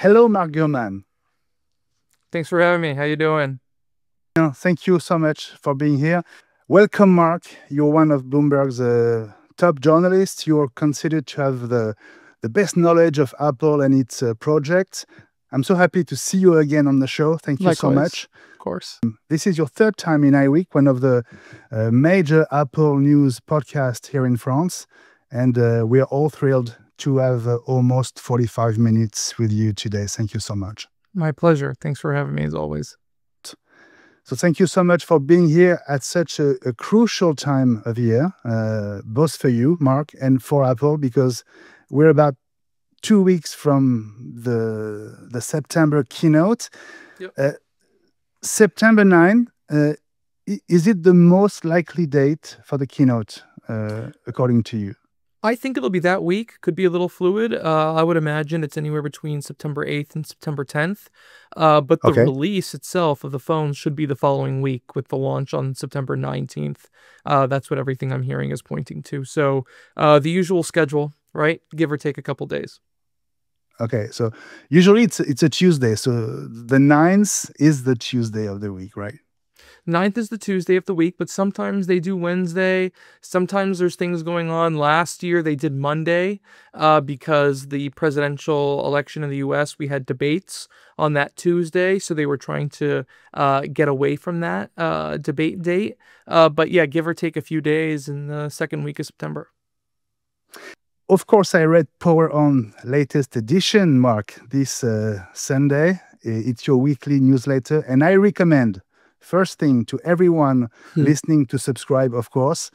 Hello, Mark Gurman. Thanks for having me. How you doing? Thank you so much for being here. Welcome, Mark. You're one of Bloomberg's top journalists. You're considered to have the best knowledge of Apple and its projects. I'm so happy to see you again on the show. Thank you so Likewise, much. of course. This is your third time in iWeek, one of the major Apple news podcasts here in France. And we are all thrilled to have almost 45 minutes with you today. Thank you so much. My pleasure. Thanks for having me as always. So thank you so much for being here at such a crucial time of year, both for you, Mark, and for Apple, because we're about 2 weeks from the September keynote. Yep. September 9, is it the most likely date for the keynote, according to you? I think it'll be that week. Could be a little fluid. I would imagine it's anywhere between September 8th and September 10th. But the Okay. release itself of the phone should be the following week with the launch on September 19th. That's what everything I'm hearing is pointing to. So the usual schedule, right? Give or take a couple days. Okay, so usually it's a Tuesday, so the 9th is the Tuesday of the week, right? 9th is the Tuesday of the week, but sometimes they do Wednesday. Sometimes there's things going on. Last year they did Monday because the presidential election in the U.S., we had debates on that Tuesday, so they were trying to get away from that debate date. But yeah, give or take a few days in the second week of September. Of course, I read Power On latest edition, Mark, this Sunday. It's your weekly newsletter, and I recommend, first thing, to everyone listening to subscribe, of course.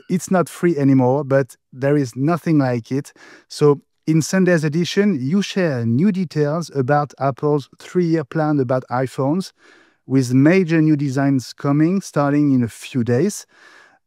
It's not free anymore, but there is nothing like it. So in Sunday's edition, you share new details about Apple's 3-year plan about iPhones, with major new designs coming starting in a few days.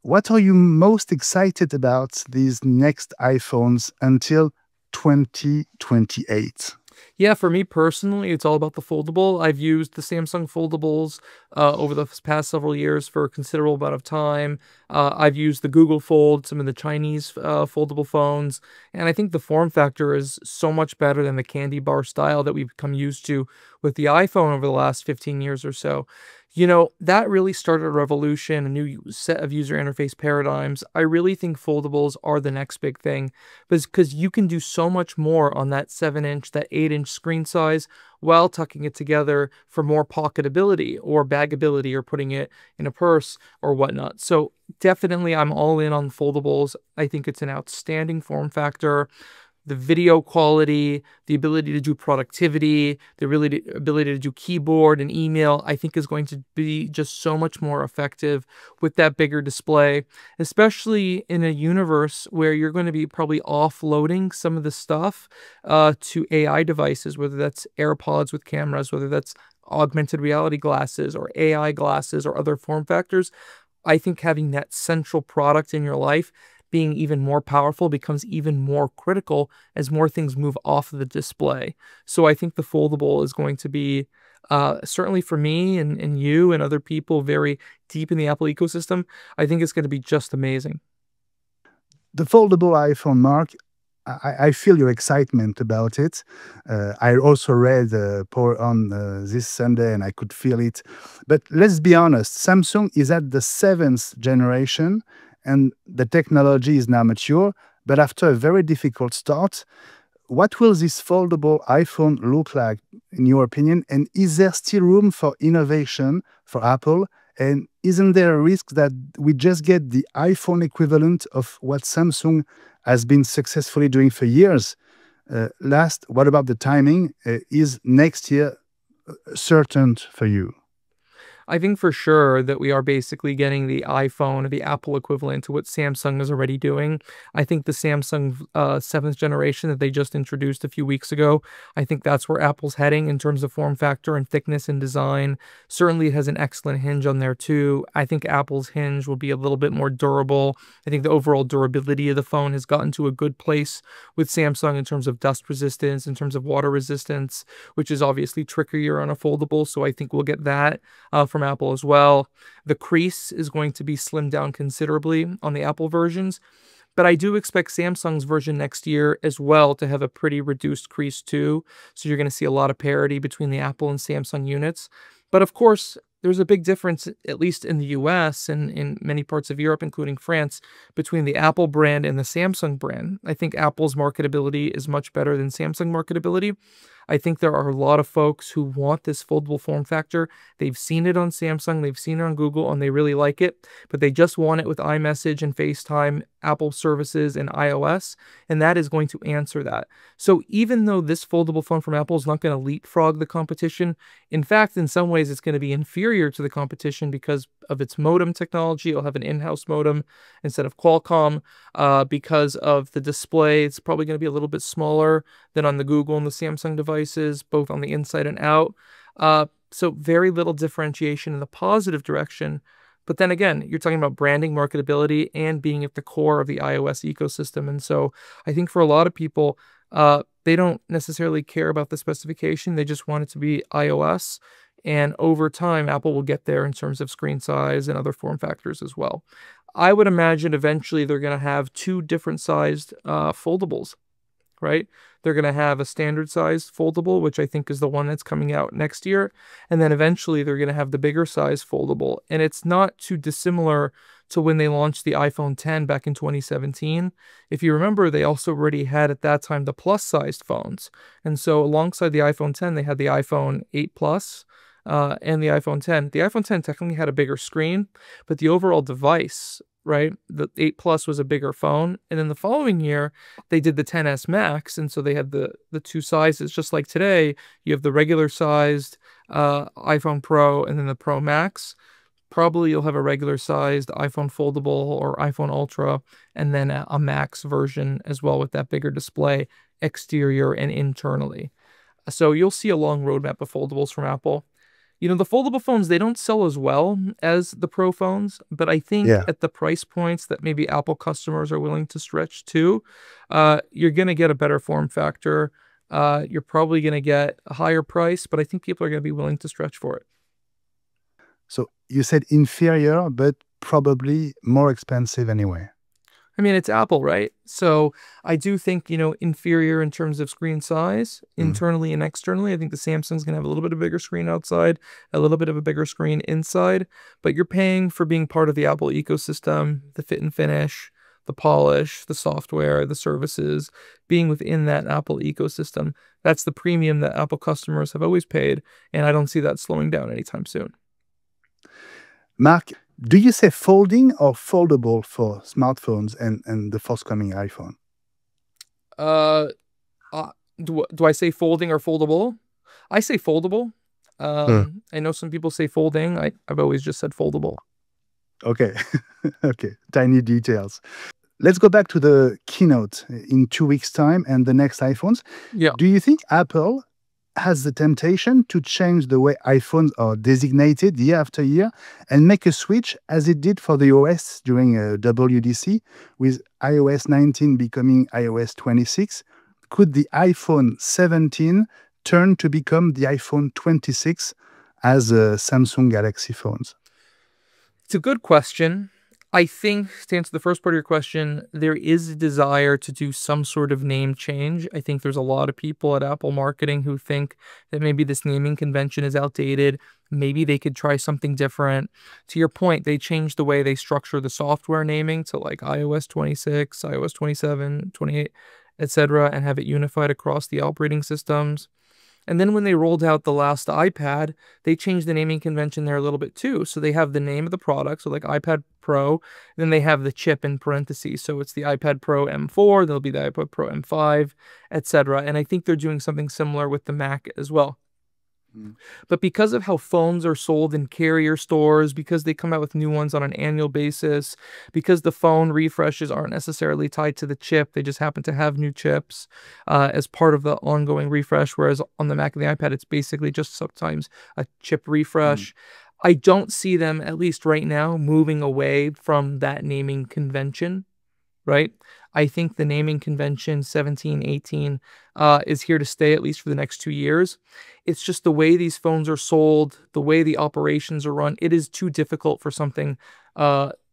What are you most excited about these next iPhones until 2028? Yeah, for me personally, it's all about the foldable. I've used the Samsung foldables over the past several years for a considerable amount of time. I've used the Google Fold, some of the Chinese foldable phones, and I think the form factor is so much better than the candy bar style that we've become used to with the iPhone over the last 15 years or so. You know, that really started a revolution, a new set of user interface paradigms. I really think foldables are the next big thing because you can do so much more on that 7-inch, that 8-inch screen size while tucking it together for more pocketability or bagability or putting it in a purse or whatnot. So definitely I'm all in on foldables. I think it's an outstanding form factor. The video quality, the ability to do productivity, the ability to do keyboard and email, I think is going to be just so much more effective with that bigger display, especially in a universe where you're going to be probably offloading some of the stuff to AI devices, whether that's AirPods with cameras, whether that's augmented reality glasses or AI glasses or other form factors. I think having that central product in your life being even more powerful becomes even more critical as more things move off of the display. So I think the foldable is going to be, certainly for me and you and other people very deep in the Apple ecosystem, I think it's going to be just amazing. The foldable iPhone, Mark, I feel your excitement about it. I also read Power On this Sunday, and I could feel it. But let's be honest, Samsung is at the 7th generation, and the technology is now mature, but after a very difficult start. What will this foldable iPhone look like, in your opinion? And is there still room for innovation for Apple? And isn't there a risk that we just get the iPhone equivalent of what Samsung has been successfully doing for years? Last, what about the timing? Is next year certain for you? I think for sure that we are basically getting the iPhone or the Apple equivalent to what Samsung is already doing. I think the Samsung 7th generation that they just introduced a few weeks ago, I think that's where Apple's heading in terms of form factor and thickness and design. Certainly it has an excellent hinge on there too. I think Apple's hinge will be a little bit more durable. I think the overall durability of the phone has gotten to a good place with Samsung in terms of dust resistance, in terms of water resistance, which is obviously trickier on a foldable. So I think we'll get that from Apple as well. The crease is going to be slimmed down considerably on the Apple versions. But I do expect Samsung's version next year as well to have a pretty reduced crease too. So you're going to see a lot of parity between the Apple and Samsung units. But of course, there's a big difference, at least in the US and in many parts of Europe, including France, between the Apple brand and the Samsung brand. I think Apple's marketability is much better than Samsung marketability. I think there are a lot of folks who want this foldable form factor. They've seen it on Samsung, they've seen it on Google, and they really like it, but they just want it with iMessage and FaceTime, Apple services, and iOS, and that is going to answer that. So even though this foldable phone from Apple is not going to leapfrog the competition, in fact, in some ways, it's going to be inferior to the competition because of its modem technology. It'll have an in-house modem instead of Qualcomm. Because of the display, it's probably going to be a little bit smaller than on the Google and the Samsung devices, both on the inside and out. So very little differentiation in the positive direction. But then again, you're talking about branding, marketability, and being at the core of the iOS ecosystem. And so I think for a lot of people, they don't necessarily care about the specification. They just want it to be iOS. And over time, Apple will get there in terms of screen size and other form factors as well. I would imagine eventually they're going to have two different sized foldables, right? They're going to have a standard size foldable, which I think is the one that's coming out next year. And then eventually they're going to have the bigger size foldable. And it's not too dissimilar to when they launched the iPhone 10 back in 2017. If you remember, they also already had at that time the plus sized phones. And so alongside the iPhone 10, they had the iPhone 8 Plus. And the iPhone 10. The iPhone 10 technically had a bigger screen, but the overall device, right, the 8 Plus was a bigger phone. And then the following year, they did the 10s Max, and so they had the two sizes. Just like today, you have the regular sized iPhone Pro and then the Pro Max. Probably you'll have a regular sized iPhone foldable or iPhone Ultra, and then a Max version as well with that bigger display, exterior and internally. So you'll see a long roadmap of foldables from Apple. You know, the foldable phones, they don't sell as well as the Pro phones, but I think Yeah. at the price points that maybe Apple customers are willing to stretch to, you're going to get a better form factor. You're probably going to get a higher price, but I think people are going to be willing to stretch for it. So you said inferior, but probably more expensive anyway. I mean, it's Apple, right? So I do think, inferior in terms of screen size, internally and externally. I think the Samsung's going to have a little bit of a bigger screen outside, a little bit of a bigger screen inside, but you're paying for being part of the Apple ecosystem, the fit and finish, the polish, the software, the services, being within that Apple ecosystem. That's the premium that Apple customers have always paid, and I don't see that slowing down anytime soon. Mark, do you say folding or foldable for smartphones and the forthcoming iPhone? Do I say folding or foldable? I say foldable. I know some people say folding. I've always just said foldable. Okay. Okay. Tiny details. Let's go back to the keynote in 2 weeks' time and the next iPhones. Yeah. Do you think Apple has the temptation to change the way iPhones are designated year after year and make a switch as it did for the OS during WDC, with iOS 19 becoming iOS 26? Could the iPhone 17 turn to become the iPhone 26 as Samsung Galaxy phones? It's a good question. I think, to answer the first part of your question, there is a desire to do some sort of name change. I think there's a lot of people at Apple marketing who think that maybe this naming convention is outdated. Maybe they could try something different. To your point, they changed the way they structure the software naming to like iOS 26, iOS 27, 28, etc., and have it unified across the operating systems. And then when they rolled out the last iPad, they changed the naming convention there a little bit too. So they have the name of the product, so like iPad Pro, then they have the chip in parentheses. So it's the iPad Pro M4, there'll be the iPad Pro M5, etc. And I think they're doing something similar with the Mac as well. But because of how phones are sold in carrier stores, because they come out with new ones on an annual basis, because the phone refreshes aren't necessarily tied to the chip, they just happen to have new chips as part of the ongoing refresh, whereas on the Mac and the iPad, it's basically just sometimes a chip refresh. I don't see them, at least right now, moving away from that naming convention, right? I think the naming convention 17, 18 is here to stay, at least for the next 2 years. It's just the way these phones are sold, the way the operations are run. It is too difficult for something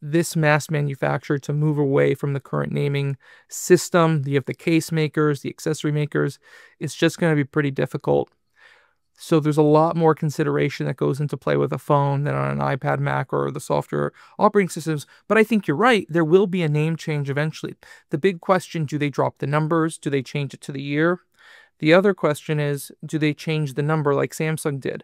this mass manufacturer to move away from the current naming system. You have the case makers, the accessory makers. It's just going to be pretty difficult. So there's a lot more consideration that goes into play with a phone than on an iPad, Mac, or the software operating systems. But I think you're right. There will be a name change eventually. The big question, do they drop the numbers? Do they change it to the year? The other question is, do they change the number like Samsung did?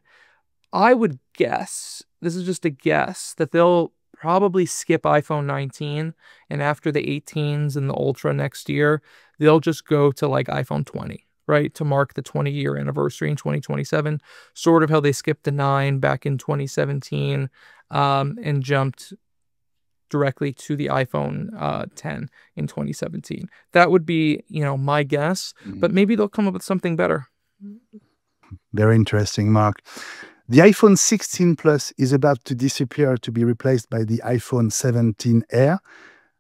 I would guess, this is just a guess, that they'll probably skip iPhone 19, and after the 18s and the Ultra next year, they'll just go to like iPhone 20. Right, to mark the 20-year anniversary in 2027, sort of how they skipped the 9 back in 2017 and jumped directly to the iPhone 10 in 2017. That would be, my guess, but maybe they'll come up with something better. Very interesting, Mark. The iPhone 16 Plus is about to disappear to be replaced by the iPhone 17 Air.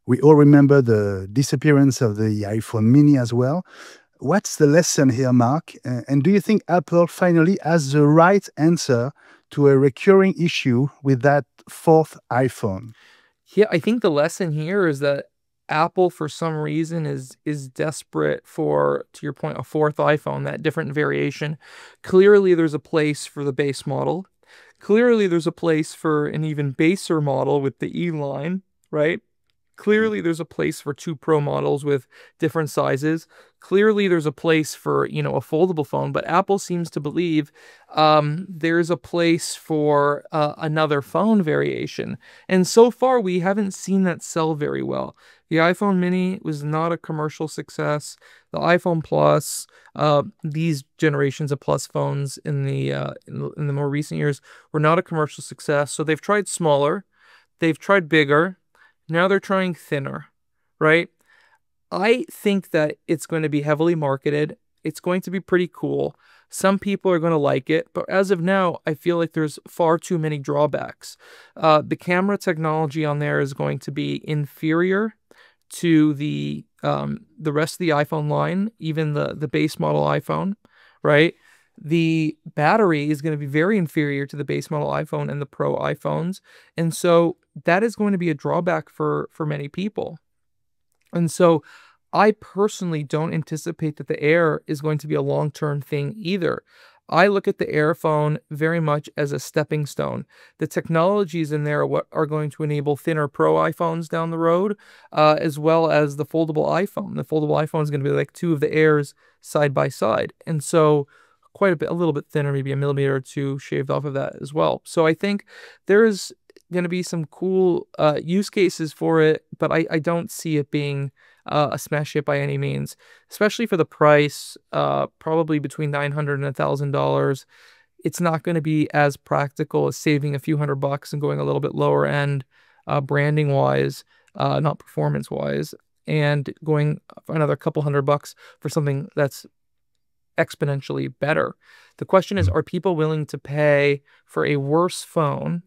We all remember the disappearance of the iPhone mini as well. What's the lesson here, Mark? And do you think Apple finally has the right answer to a recurring issue with that fourth iPhone? Yeah, I think the lesson here is that Apple, for some reason, is desperate for, to your point, a fourth iPhone, that different variation. Clearly, there's a place for the base model. Clearly, there's a place for an even baser model with the E line, right? Clearly, there's a place for 2 Pro models with different sizes. Clearly, there's a place for, a foldable phone, but Apple seems to believe there's a place for another phone variation. And so far, we haven't seen that sell very well. The iPhone mini was not a commercial success. The iPhone Plus, these generations of Plus phones in the more recent years were not a commercial success. So they've tried smaller. They've tried bigger. Now they're trying thinner, right? I think that it's going to be heavily marketed. It's going to be pretty cool. Some people are going to like it, but as of now, I feel like there's far too many drawbacks. The camera technology on there is going to be inferior to the rest of the iPhone line, even the base model iPhone, right? The battery is going to be very inferior to the base model iPhone and the Pro iPhones. And so that is going to be a drawback for many people. And so I personally don't anticipate that the Air is going to be a long-term thing either. I look at the Air phone very much as a stepping stone. The technologies in there are what are going to enable thinner Pro iPhones down the road, as well as the foldable iPhone. The foldable iPhone is going to be like 2 of the Airs side by side. And so a little bit thinner, maybe a millimeter or 2 shaved off of that as well. So I think there's going to be some cool use cases for it, but I don't see it being a smash hit by any means, especially for the price, probably between $900 and $1,000. It's not going to be as practical as saving a few $100 and going a little bit lower end, branding wise, not performance wise, and going another couple $100 for something that's exponentially better. The question is, are people willing to pay for a worse phone,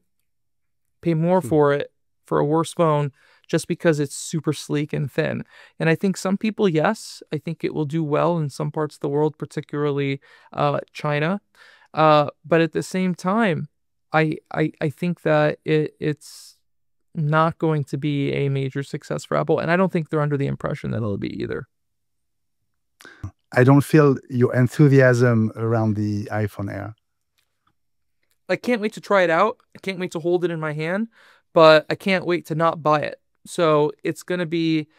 pay more for it for a worse phone just because it's super sleek and thin? And I think some people, yes, I think it will do well in some parts of the world, particularly China. But at the same time, I think that it's not going to be a major success for Apple, and I don't think they're under the impression that it'll be either. I don't feel your enthusiasm around the iPhone Air. I can't wait to try it out. I can't wait to hold it in my hand, but I can't wait to not buy it. So it's going to be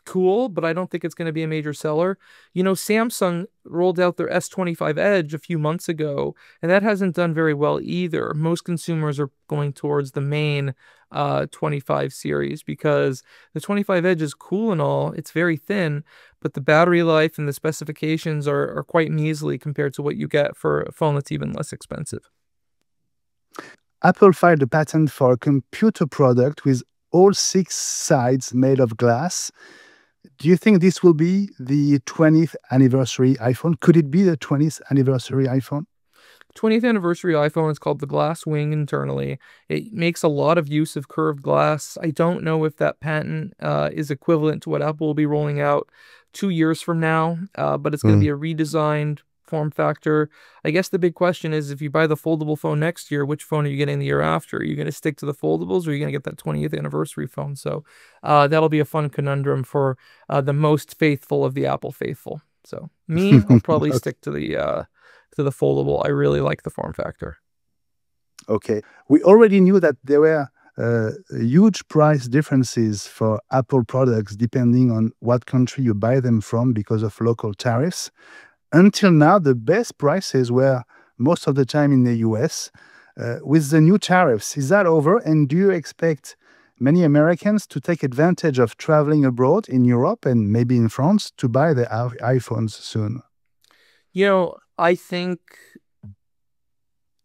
cool, but I don't think it's going to be a major seller. Samsung rolled out their S25 Edge a few months ago, and that hasn't done very well either. Most consumers are going towards the main 25 series because the 25 Edge is cool and all. It's very thin, but the battery life and the specifications are quite measly compared to what you get for a phone that's even less expensive. Apple filed a patent for a computer product with all 6 sides made of glass. Do you think this will be the 20th anniversary iPhone? Could it be the 20th anniversary iPhone? 20th anniversary iPhone is called the glass wing internally. It makes a lot of use of curved glass. I don't know if that patent is equivalent to what Apple will be rolling out 2 years from now, but it's going to be a redesigned form factor. I guess the big question is, if you buy the foldable phone next year, which phone are you getting the year after? Are you going to stick to the foldables, or are you going to get that 20th anniversary phone? So that'll be a fun conundrum for the most faithful of the Apple faithful. So me, I'll probably stick to the foldable. I really like the form factor. Okay. We already knew that there were huge price differences for Apple products depending on what country you buy them from because of local tariffs. Until now, the best prices were most of the time in the US. With the new tariffs, is that over? And do you expect many Americans to take advantage of traveling abroad in Europe and maybe in France to buy the iPhones soon? I think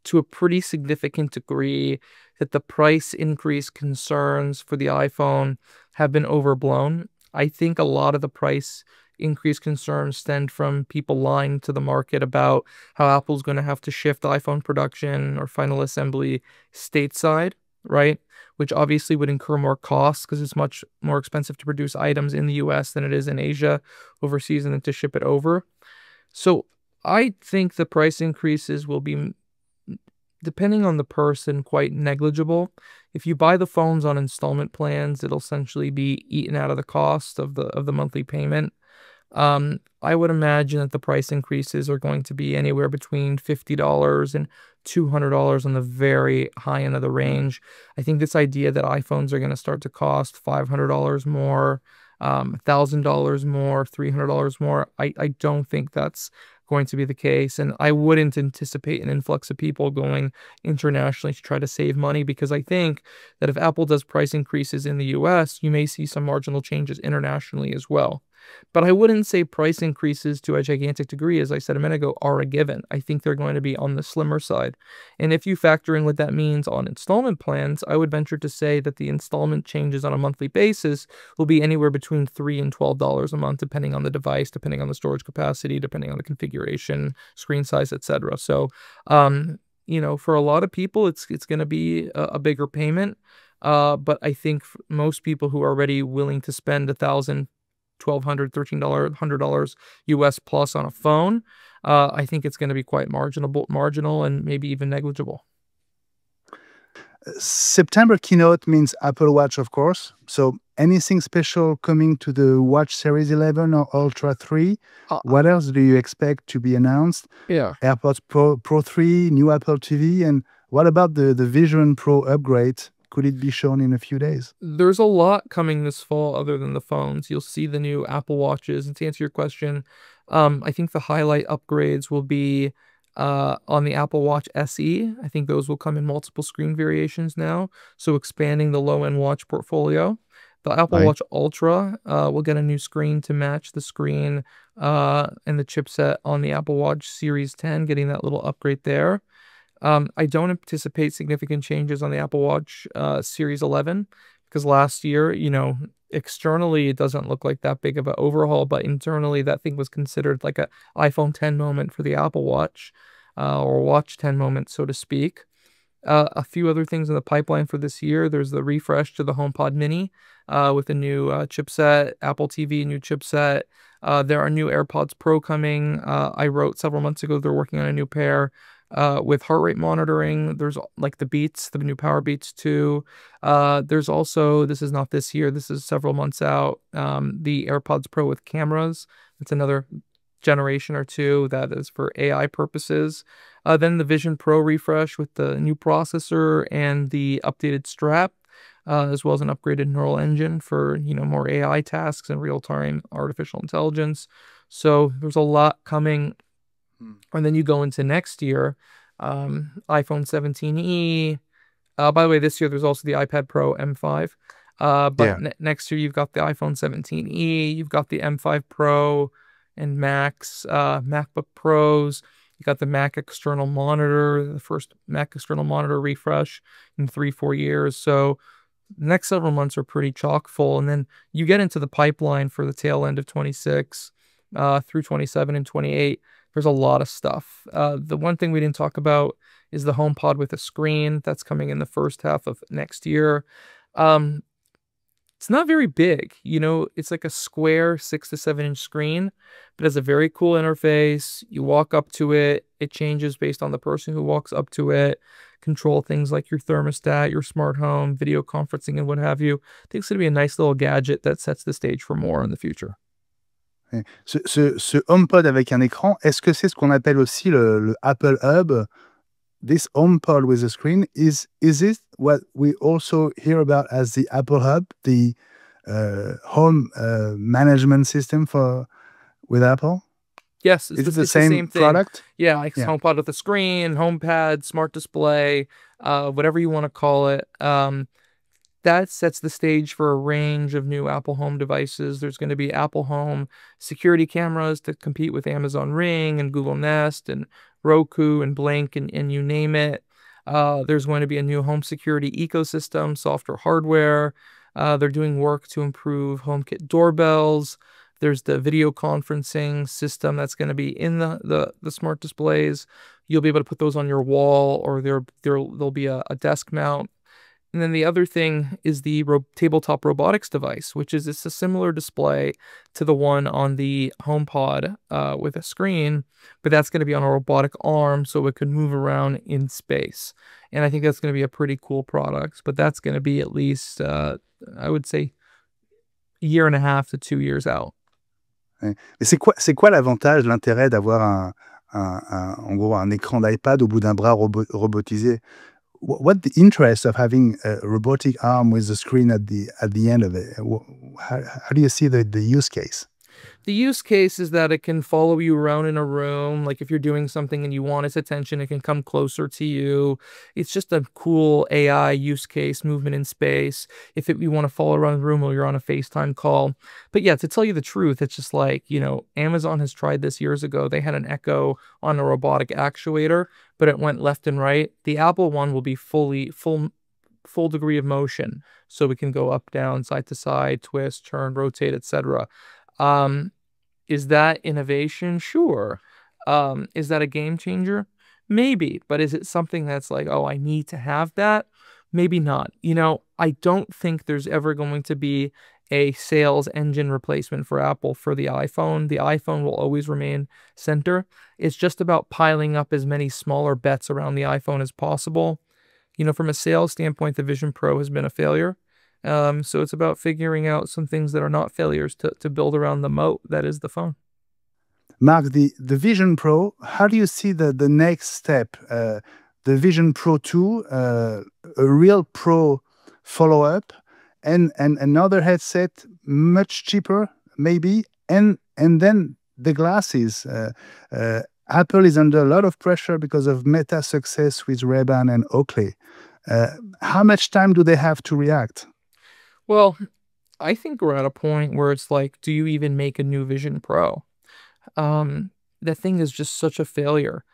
to a pretty significant degree that the price increase concerns for the iPhone have been overblown. I think a lot of the price increase concerns stemmed from people lying to the market about how Apple's going to have to shift iPhone production or final assembly stateside, right? Which obviously would incur more costs because it's much more expensive to produce items in the US than it is in Asia overseas and then to ship it over. So I think the price increases will be, depending on the person, quite negligible. If you buy the phones on installment plans, it'll essentially be eaten out of the cost of the monthly payment. I would imagine that the price increases are going to be anywhere between $50 and $200 on the very high end of the range. I think this idea that iPhones are going to start to cost $500 more, $1,000 more, $300 more, I don't think that's going to be the case. And I wouldn't anticipate an influx of people going internationally to try to save money, because I think that if Apple does price increases in the US, you may see some marginal changes internationally as well. But I wouldn't say price increases to a gigantic degree, as I said a minute ago, are a given. I think they're going to be on the slimmer side. And if you factor in what that means on installment plans, I would venture to say that the installment changes on a monthly basis will be anywhere between $3 and $12 a month, depending on the device, depending on the storage capacity, depending on the configuration, screen size, etc. So, for a lot of people, it's going to be a bigger payment. But I think most people who are already willing to spend $1,000, $1,200, $1,300, $100 US plus on a phone, I think it's going to be quite marginal and maybe even negligible. September keynote means Apple Watch, of course. So anything special coming to the Watch Series 11 or Ultra 3? What else do you expect to be announced? Yeah. AirPods Pro 3, new Apple TV, and what about the Vision Pro upgrade? Could it be shown in a few days? There's a lot coming this fall other than the phones. You'll see the new Apple Watches. And to answer your question, I think the highlight upgrades will be on the Apple Watch SE. I think those will come in multiple screen variations now, so expanding the low-end watch portfolio. The Apple Watch Ultra will get a new screen to match the screen and the chipset on the Apple Watch Series 10, getting that little upgrade there. I don't anticipate significant changes on the Apple Watch Series 11, because last year, externally it doesn't look like that big of an overhaul, but internally that thing was considered like an iPhone 10 moment for the Apple Watch, or Watch 10 moment, so to speak. A few other things in the pipeline for this year. There's the refresh to the HomePod Mini with a new chipset, Apple TV new chipset. There are new AirPods Pro coming. I wrote several months ago they're working on a new pair with heart rate monitoring. There's like the Beats, the new Power Beats 2. There's also, this is not this year, this is several months out, the AirPods Pro with cameras. It's another generation or two that is for AI purposes. Then the Vision Pro refresh with the new processor and the updated strap, as well as an upgraded neural engine for, more AI tasks and real-time artificial intelligence. So there's a lot coming. And then you go into next year, iPhone 17e. By the way, this year there's also the iPad Pro M5. But next year you've got the iPhone 17e, you've got the M5 Pro and Max, MacBook Pros. You got the Mac external monitor, the first Mac external monitor refresh in 3-4 years. So the next several months are pretty chock full. And then you get into the pipeline for the tail end of 26 through 27 and 28. There's a lot of stuff. The one thing we didn't talk about is the HomePod with a screen. That's coming in the first half of next year. It's not very big, it's like a square 6 to 7 inch screen, but it has a very cool interface. You walk up to it, it changes based on the person who walks up to it, control things like your thermostat, your smart home, video conferencing, and what have you. I think it's going to be a nice little gadget that sets the stage for more in the future. Ce HomePod avec un écran, est-ce que c'est ce qu'on appelle aussi le Apple Hub? This HomePod with a screen, is it what we also hear about as the Apple Hub, the home management system with Apple? Yes, Is it the it's the same same thing. product? Yeah, like Yeah. HomePod with a screen, HomePad, smart display, whatever you want to call it. That sets the stage for a range of new Apple Home devices. There's going to be Apple Home security cameras to compete with Amazon Ring and Google Nest and Roku and Blink and you name it. There's going to be a new home security ecosystem, software, hardware. They're doing work to improve HomeKit doorbells. There's the video conferencing system that's going to be in the smart displays. You'll be able to put those on your wall, or there'll be a desk mount. And then the other thing is the tabletop robotics device, which is it's a similar display to the one on the HomePod with a screen, but that's going to be on a robotic arm so it can move around in space. And I think that's going to be a pretty cool product, but that's going to be at least, I would say, a year and a half to 2 years out. Ouais. Mais c'est quoi l'avantage, l'intérêt d'avoir en gros, un écran d'iPad au bout d'un bras robotisé? What the interest of having a robotic arm with a screen at the end of it? How do you see the use case? The use case is that it can follow you around in a room. Like if you're doing something and you want its attention, it can come closer to you. It's just a cool AI use case, movement in space. If you want to follow around the room while you're on a FaceTime call. But yeah, to tell you the truth, it's just like, Amazon has tried this years ago. They had an Echo on a robotic actuator, but it went left and right. The Apple one will be full degree of motion. So we can go up, down, side to side, twist, turn, rotate, etc. Is that innovation? Sure. Is that a game changer? Maybe. But is it something that's like, oh, I need to have that? Maybe not. I don't think there's ever going to be a sales engine replacement for Apple for the iPhone. The iPhone will always remain center. It's just about piling up as many smaller bets around the iPhone as possible. From a sales standpoint, the Vision Pro has been a failure. So it's about figuring out some things that are not failures to build around the moat that is the phone. Mark, the Vision Pro, how do you see the next step? The Vision Pro 2, a real Pro follow-up, and another headset much cheaper, maybe, and then the glasses. Apple is under a lot of pressure because of Meta's success with Ray-Ban and Oakley. How much time do they have to react? Well, I think we're at a point where it's like, do you even make a new Vision Pro? That thing is just such a failure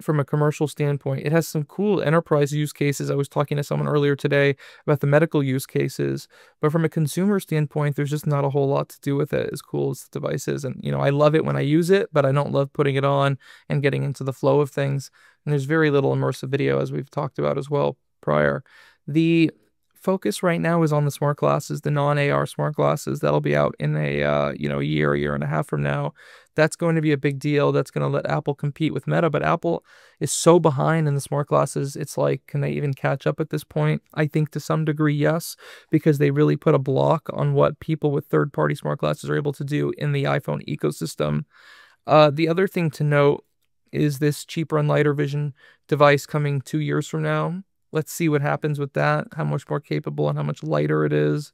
from a commercial standpoint. It has some cool enterprise use cases. I was talking to someone earlier today about the medical use cases, but from a consumer standpoint, there's just not a whole lot to do with it, as cool as the device is. And, I love it when I use it, but I don't love putting it on and getting into the flow of things. And there's very little immersive video, as we've talked about as well prior. The focus right now is on the smart glasses, the non-AR smart glasses. That'll be out in a year and a half from now. That's going to be a big deal. That's going to let Apple compete with Meta, but Apple is so behind in the smart glasses. It's like, can they even catch up at this point? I think to some degree, yes, because they really put a block on what people with third-party smart glasses are able to do in the iPhone ecosystem. The other thing to note is this cheaper and lighter vision device coming 2 years from now. Let's see what happens with that, how much more capable and how much lighter it is.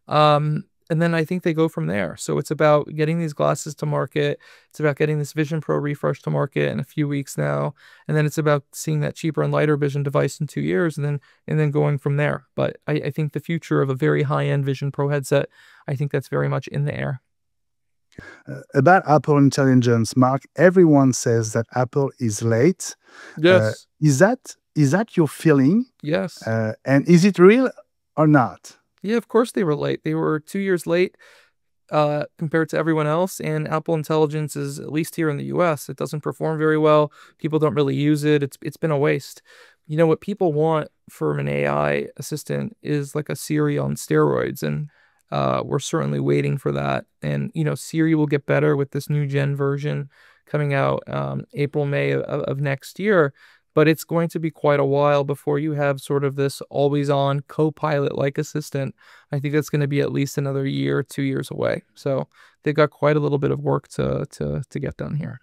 And then I think they go from there. So it's about getting these glasses to market. It's about getting this Vision Pro refresh to market in a few weeks now. And then it's about seeing that cheaper and lighter vision device in 2 years and then going from there. But I think the future of a very high-end Vision Pro headset, I think that's very much in the air. About Apple Intelligence, Mark, everyone says that Apple is late. Yes. Is that your feeling? Yes. And is it real or not? Yeah, of course they were late. They were 2 years late compared to everyone else. And Apple Intelligence is, at least here in the US, it doesn't perform very well. People don't really use it. It's been a waste. What people want from an AI assistant is like a Siri on steroids. And We're certainly waiting for that. And, Siri will get better with this new gen version coming out April, May of next year. But it's going to be quite a while before you have sort of this always-on co-pilot-like assistant. I think that's going to be at least another year, 2 years away. So they've got quite a little bit of work to get done here.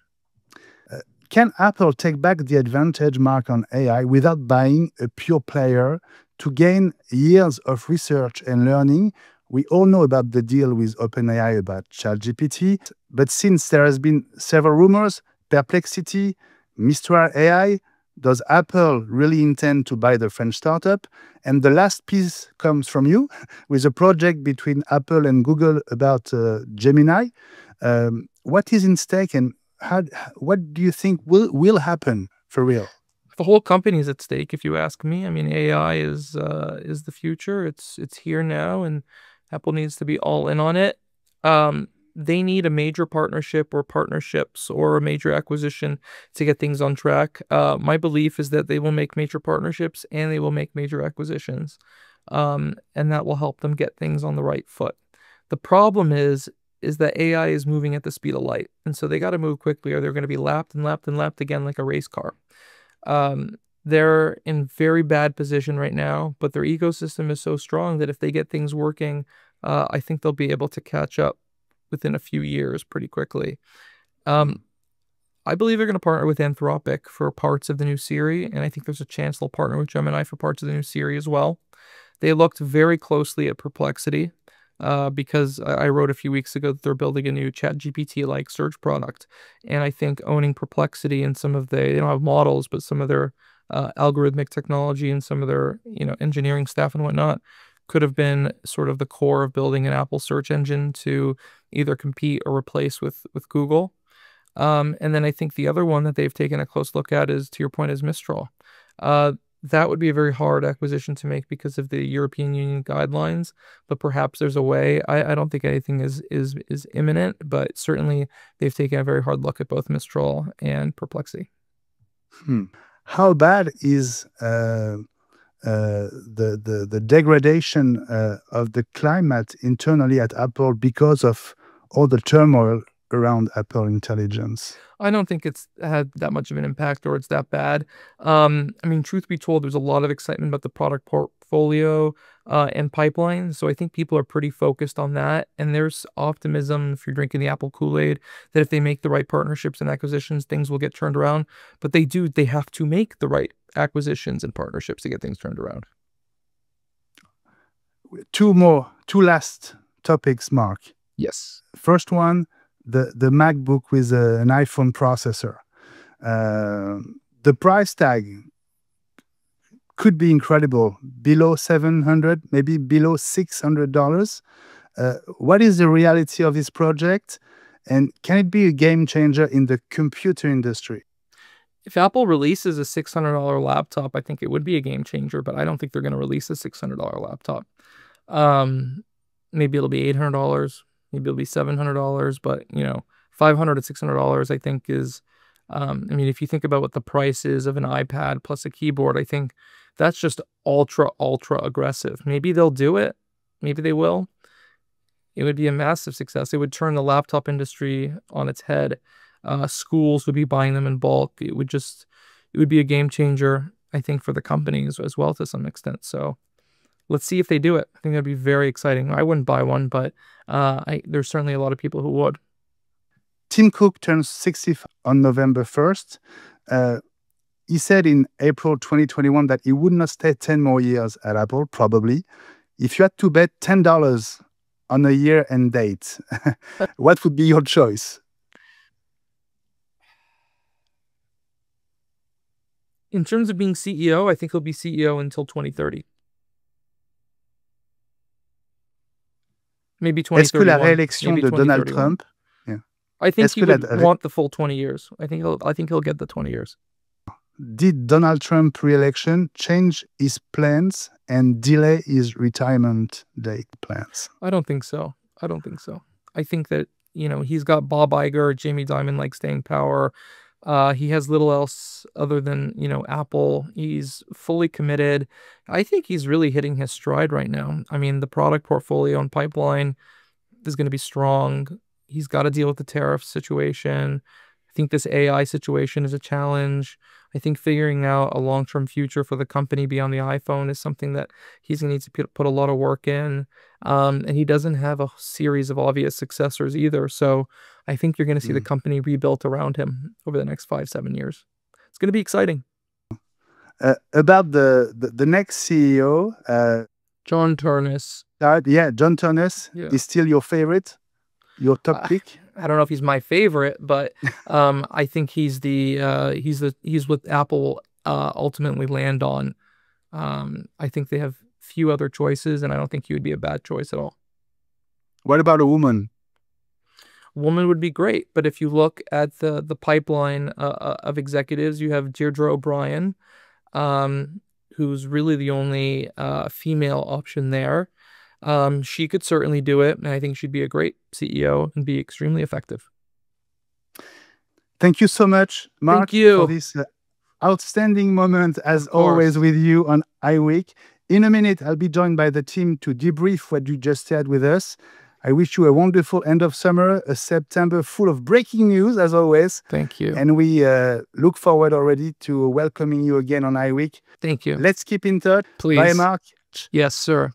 Can Apple take back the advantage, Mark, on AI without buying a pure player to gain years of research and learning? We all know about the deal with OpenAI about ChatGPT, but since there has been several rumors, Perplexity, Mistral AI, does Apple really intend to buy the French startup? And the last piece comes from you with a project between Apple and Google about Gemini. What is in stake, and what do you think will happen for real? The whole company is at stake, if you ask me. I mean, AI is the future. It's here now, and Apple needs to be all in on it. They need a major partnership or partnerships or a major acquisition to get things on track. My belief is that they will make major partnerships and they will make major acquisitions, and that will help them get things on the right foot. The problem is that AI is moving at the speed of light, and so they got to move quickly or they're going to be lapped and lapped and lapped again like a race car. They're in very bad position right now, but their ecosystem is so strong that if they get things working, I think they'll be able to catch up within a few years pretty quickly. I believe they're going to partner with Anthropic for parts of the new Siri, and I think there's a chance they'll partner with Gemini for parts of the new Siri as well. They looked very closely at Perplexity because I wrote a few weeks ago that they're building a new ChatGPT-like search product, and I think owning Perplexity and some of they don't have models, but some of their algorithmic technology and some of their engineering staff and whatnot could have been sort of the core of building an Apple search engine to either compete or replace with Google. And then I think the other one that they've taken a close look at is, to your point, is Mistral. That would be a very hard acquisition to make because of the European Union guidelines, but perhaps there's a way. I don't think anything is imminent, but certainly they've taken a very hard look at both Mistral and Perplexity. How bad is the degradation of the climate internally at Apple because of all the turmoil around Apple Intelligence? I don't think it's had that much of an impact or it's that bad. I mean, truth be told, there's a lot of excitement about the product portfolio and pipeline. So I think people are pretty focused on that. And there's optimism, if you're drinking the Apple Kool-Aid, that if they make the right partnerships and acquisitions, things will get turned around. But they have to make the right acquisitions and partnerships to get things turned around. Two last topics, Mark. Yes. First one, the MacBook with an iPhone processor. The price tag could be incredible, below $700, maybe below $600. What is the reality of this project, and can it be a game changer in the computer industry? If Apple releases a $600 laptop, I think it would be a game changer, but I don't think they're going to release a $600 laptop. Maybe it'll be $800. Maybe it'll be $700, but $500 to $600, I think is, I mean, if you think about what the price is of an iPad plus a keyboard, I think that's just ultra aggressive. Maybe they'll do it. Maybe they will. It would be a massive success. It would turn the laptop industry on its head. Schools would be buying them in bulk. It would be a game changer, I think, for the companies as well to some extent. So let's see if they do it. I think that'd be very exciting. I wouldn't buy one, but there's certainly a lot of people who would. Tim Cook turns 65 on November 1st. He said in April 2021 that he would not stay 10 more years at Apple, probably. If you had to bet $10 on a year and date, what would be your choice? In terms of being CEO, I think he'll be CEO until 2030. Maybe 2031. Est-ce que la réélection de Donald Trump? Yeah. I think he would want the full 20 years. I think he'll get the 20 years. Did Donald Trump re-election change his plans and delay his retirement date plans? I don't think so. I think that, he's got Bob Iger, Jamie Dimon like staying power. He has little else other than, Apple. He's fully committed. I think he's really hitting his stride right now. I mean, the product portfolio and pipeline is going to be strong. He's got to deal with the tariff situation. I think this AI situation is a challenge. I think figuring out a long-term future for the company beyond the iPhone is something that he's going to need to put a lot of work in. And he doesn't have a series of obvious successors either. So I think you're going to see the company rebuilt around him over the next 5, 7 years. It's going to be exciting. About the next CEO, John Turnus. John Turnus is still your favorite, your top pick. I don't know if he's my favorite, but I think he's what Apple ultimately land on. I think they have few other choices, and I don't think he would be a bad choice at all. What about a woman? Woman would be great, but if you look at the pipeline of executives, you have Deirdre O'Brien, who's really the only female option there. She could certainly do it, and I think she'd be a great CEO and be extremely effective. Thank you so much, Mark, for this outstanding moment, as always, with you on iWeek. In a minute, I'll be joined by the team to debrief what you just shared with us. I wish you a wonderful end of summer, a September full of breaking news, as always. Thank you. And we look forward already to welcoming you again on iWeek. Thank you. Let's keep in touch. Please. Bye, Mark. Yes, sir.